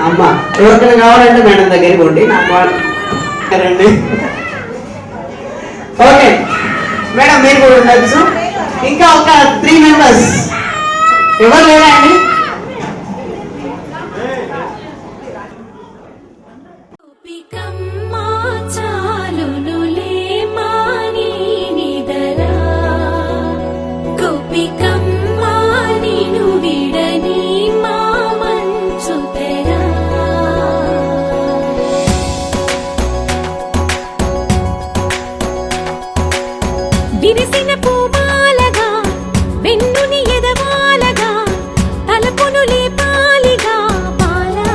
అమ్మ ఎవరికైనా కావాలంటే మేడం దగ్గరికి ఉండి నాకు రండి. ఓకే మేడం మీరు కూడా ఉండొచ్చు. ఇంకా ఒక 3 మెంబర్స్ ఎవరు లేరా అండి? విరిసిన పూమాలగా వెన్నుని ఎదవాలగా తలపును లేపాలిగా బాలా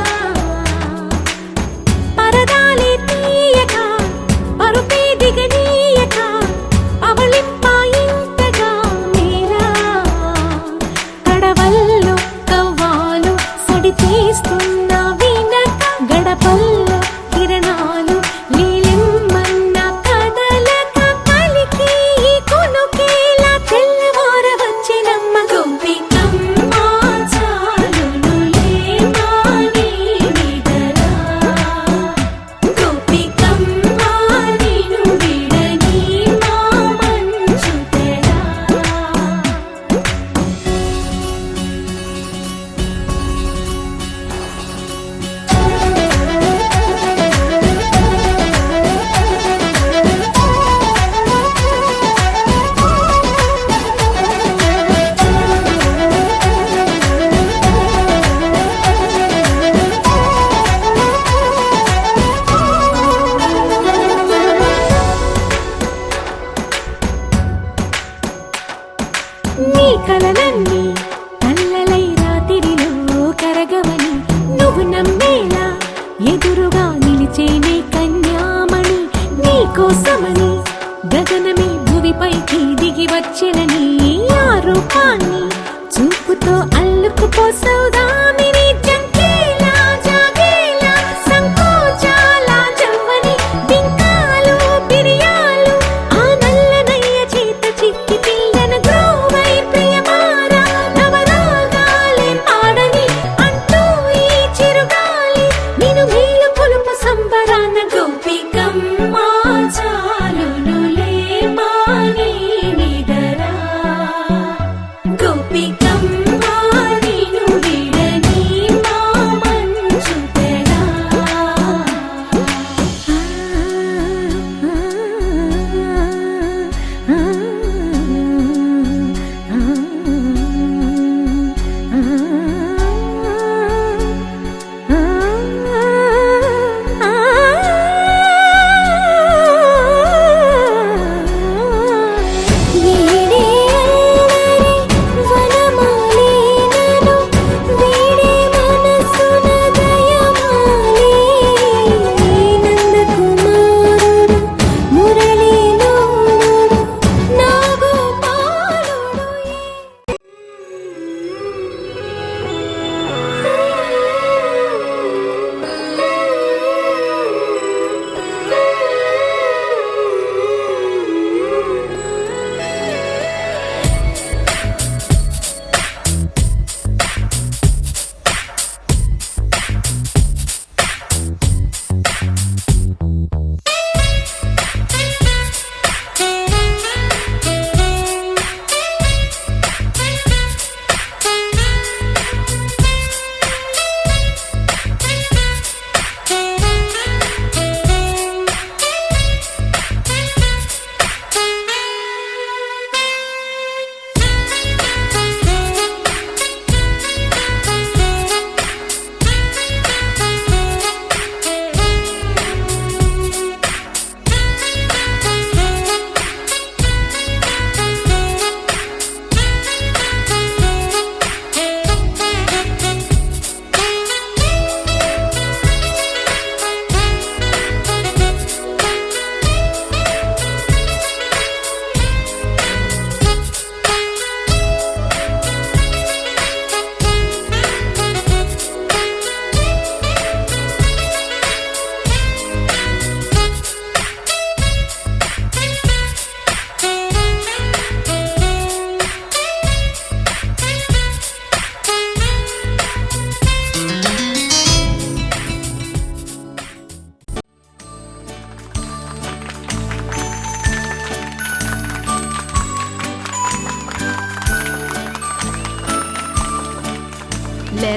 పరదాలే తీయక పరుపే దిగనీయక అవలింపాయింతగా మేరా కడవల్లో కవ్వాలు సడి తీస్తున్న వినక గడపల్లో కిరణాలు నీలిమ్మన్న కదలక కలికి కొనుకేలా తెల్లవార వచ్చినమ్మ గోపికమ్మ చాలునులే మాని నిదరా గోపికమ్మ నిను విడని మా మంచు తెరా. నీ కలలన్నీ కల్లలై రాత్రిలో కరగవని నువ్వు నమ్మేలా ఎదురుగా నిలిచేనే కన్యామణి నీ కోసమని గగనమే భువిపైకి దిగి వచ్చెనని ఆ రూపాన్ని చూపుతో అల్లుకుపోసౌదామిని జంకేలా జాగేలా సంకోచాల జవ్వని బింకాలు బిరియాలు ఆ నల్లనయ్య చేత చిక్కి పిల్లన గ్రోవై ప్రియమారా నవరాగాలే పాడని అంటూ ఈ చిరుగాలి నిన్ను మేలు కొలుపు సంబరాన గోపికమ్మ చాలునులే మాని నిదరా గోపికమ్మ నిను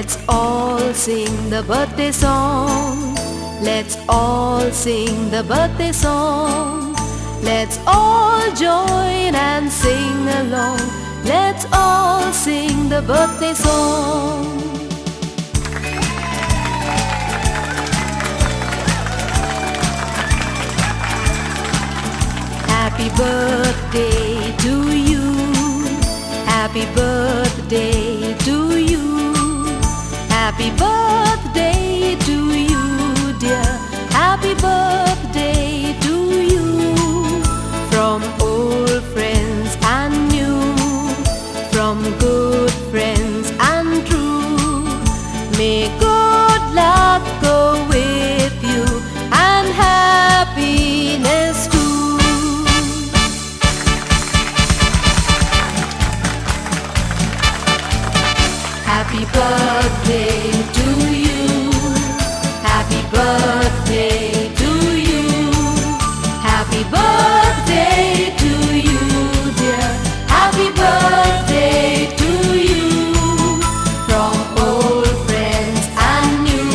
Let's all sing the birthday song. Let's all sing the birthday song. Let's all join and sing along. Let's all sing the birthday song. Happy birthday to you. Happy birthday to you. Happy birthday to you, dear. Happy birthday to you. From old friends and new, from good friends and true. May good luck go with you and happiness too. Happy birthday to you. Happy birthday to you. Happy birthday to you, dear. Happy birthday to you. From old friends and new,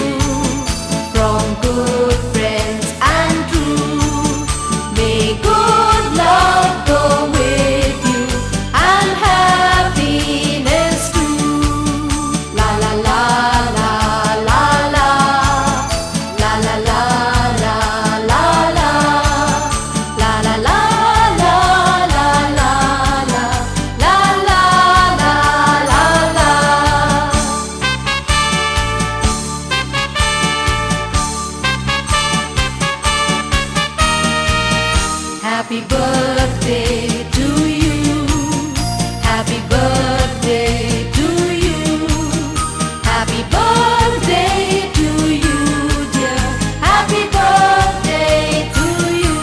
from good friends and true. May good luck go with you and happiness too. La la la la la la. La la la la la la. La la la la la la la. La la la la la. Happy birthday to you. Happy birthday to you. Happy birthday to you, dear. Happy birthday to you.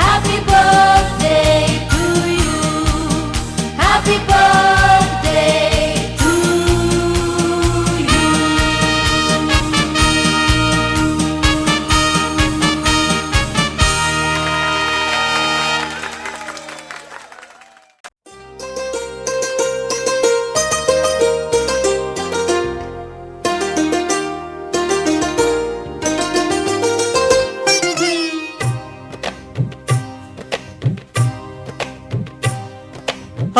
Happy birthday to you. Happy birthday to you.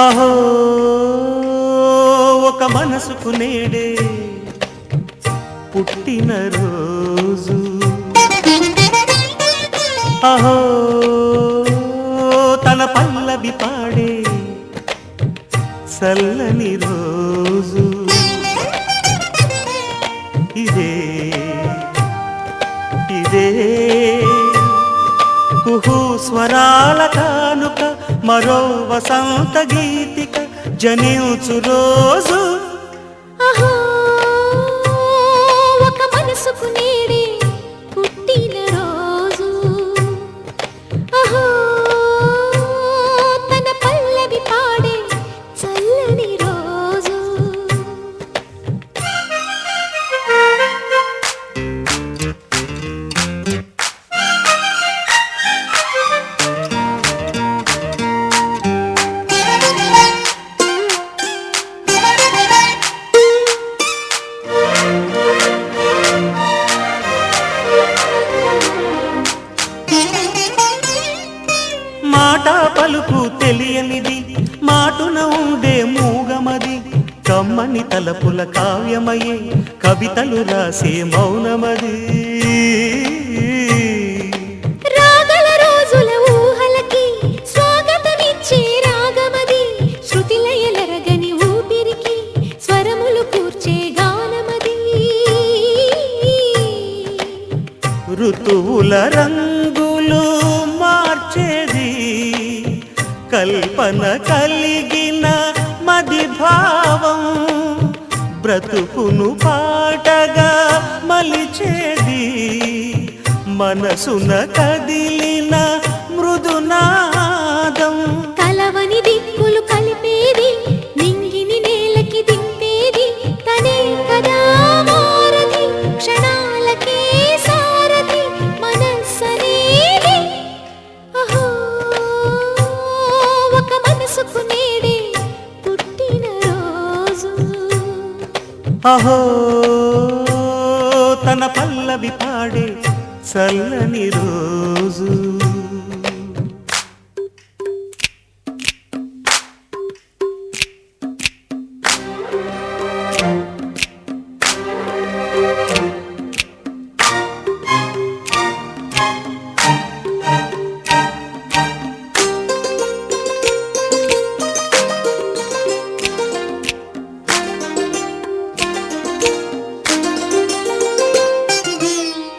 అహో ఒక మనసుకు నేడే పుట్టిన రోజు. అహో తన పల్లవి పాడే చల్లని రోజు. ఇదే ఇదే కుహు స్వరాల కానుక, మరో వసంత గీతిక జనించు రోజు. అహో ఒక మనసుకు నేడే పుట్టిన రోజు. అహో తన పల్లవి పాడే చల్లని రోజు. మాట పలుకు తెలియనిది, మాటున ఉండే మూగమది, కమ్మని తలపుల కావ్యమయే కవితలు రాసే మౌనమది. రాగల రోజుల ఊహలకి స్వాగతమిచ్చే రాగమది, శృతిలయలరగని ఊపిరికి స్వరములు కూర్చే గానమది. ఋతువుల రంగులు మార్చేది, కల్పన కలిగిన మది భావం, బ్రతుకును పాటగా మలిచేది, మనసున కదిలిన మృదునాదం. కలవని దిక్కులు కలిపేది, నింగిని నేలకి దింపేది, తనే కదా మారది, క్షణాలకే సారథి మనస్సనేది. అహో ఒక మనసుకు నేడే పుట్టిన రోజు. అహో తన పల్లవి పాడే చల్లని రోజు.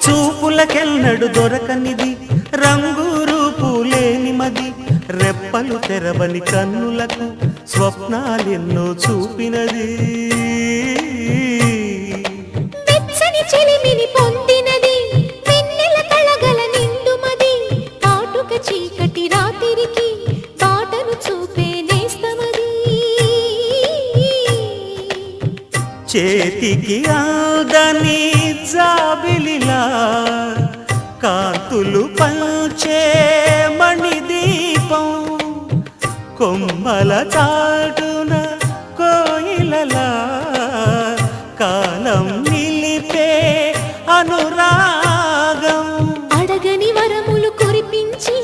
చూపులకెన్నడు దొరకనిది రంగు రూపు లేని మది, రెప్పలు తెరవని కన్నులకు స్వప్నాలెన్నో చూపినది. వెచ్చని చెలిమిని పొందినది వెన్నెల కళగల నిండుమది, కాటుక చీకటి రాత్రికి బాటను చూపే నేస్తమది. చేతికి ఆదని జాబిలిలా కాంతులు పంచే మణిదీపం, కొమ్మల చాటున కోయిలలా కాలం నిలిపే అనురాగం. అడగని వరములు కురిపించి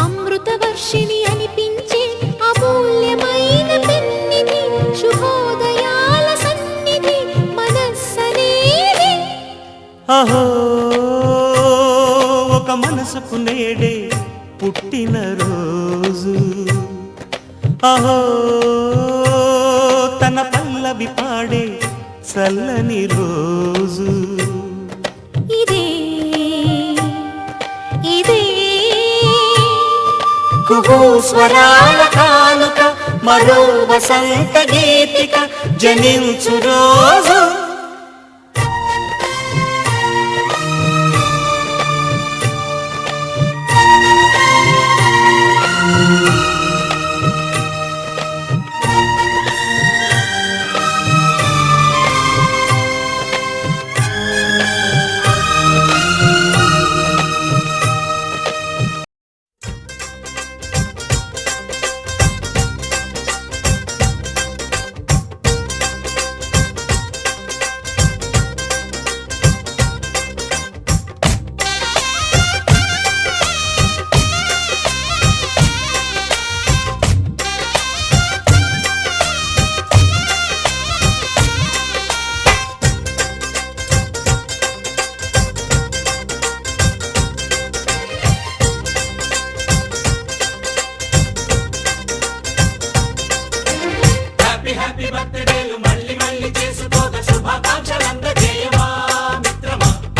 అమృత వర్షిణి అనిపించే అమూల్యమైన పెన్నిధి, శుభోదయాల సన్నిధి మనస్సనేది. అహో ఒక మనసుకు నేడే పుట్టిన రోజు. అహో తన పల్లవి పాడే చల్లని రోజు. ఇదే ఇదే కుహూ స్వరాల కానుక, మరో వసంత గీతిక జనించు రోజు.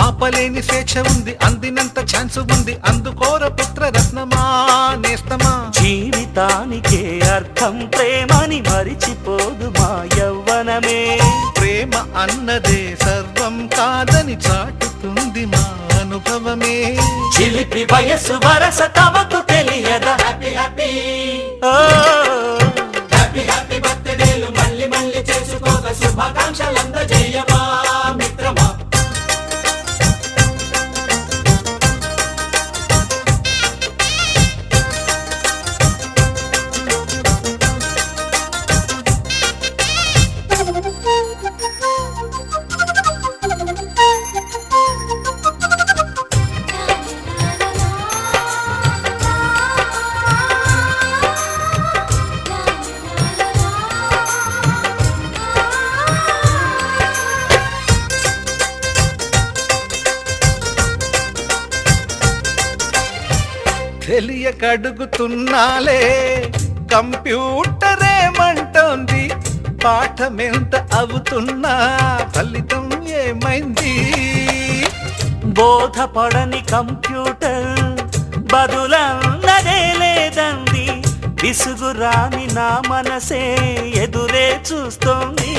ఆపలేని స్వేచ్ఛ ఉంది, అందినంత ఛాన్స్ ఉంది, అందుకోర పుత్ర రత్నమా నేస్తమా. జీవితానికే అర్థం ప్రేమని మరిచిపోదు మా యవ్వనమే. ప్రేమ అన్నదే సర్వం కాదని చాటుతుంది మా అనుభవమే. చిలిపి వయసు వరస తమకు తెలియదా. హ్యాపీ హ్యాపీ హ్యాపీ హ్యాపీ బర్త్డేలు మళ్ళీ మళ్ళీ చేసుకోగా శుభాకాంక్షలందజేయమా మిత్రమా. తెలియకడుగుతున్నాలే కంప్యూటరేమంటోంది, పాఠమెంత అవుతున్నా ఫలితం ఏమైంది. బోధపడని కంప్యూటర్ బదులన్నదే లేదంది, విసుగురాని నా మనసే ఎదురే చూస్తోంది.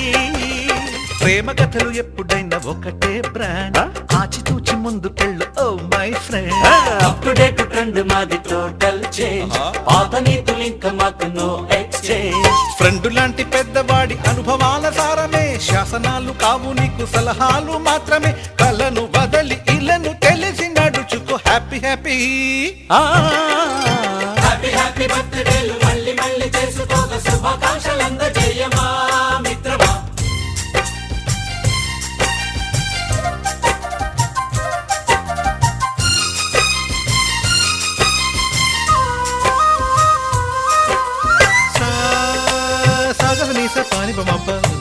ప్రేమ కథలు ఎప్పుడైనా ఒకటే బ్రాండ్, ఆచితూచి ముందుకెళ్ళు oh my friend. Up to date trend మాది టోటల్ చేంజ్, పాత నీతులు ఇంకా మాకు నో ఎక్స్చేంజ్. ఫ్రెండ్ లాంటి పెద్దవాడి అనుభవాల సారమే, శాసనాలు కావు నీకు సలహాలు మాత్రమే. కలను వదలి ఇలను తెలిసి నడుచుకో హ్యాపీ హ్యాపీ. హ్యాపీ హ్యాపీ బర్త్డేలు మళ్ళీ మళ్ళీ చేసుకోగా శుభాకాంక్షలందజేయమా మిత్రమా.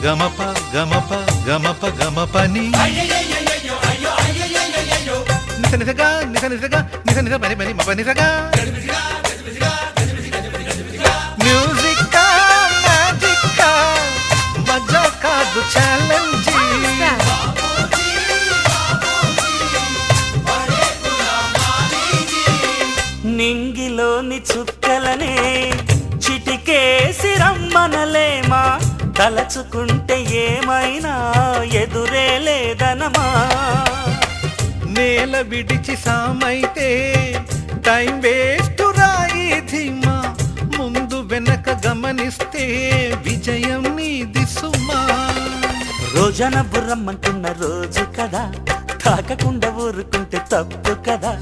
గమప గమప గమప గమపని నిస నిసగా నిస నిసగా నిస నిస పని పని మప నిసగా మ్యూజిక్ మ్యాజిక్ మజా కాదు ఛాలెంజ్ నింగిలోని చుక్కలనే చిటికేసి రమ్మనలేమా తలచుకుంటే ఏమైనా ఎదురే లేదనమా నేల విడిచి సామైతే టైం వేస్ట్ రాయి ధీమా ముందు వెనక గమనిస్తే విజయం నీది సుమా రోజన బుర్రమ్మంటున్న రోజు కదా తాకకుండా ఊరుకుంటే తప్పు కదా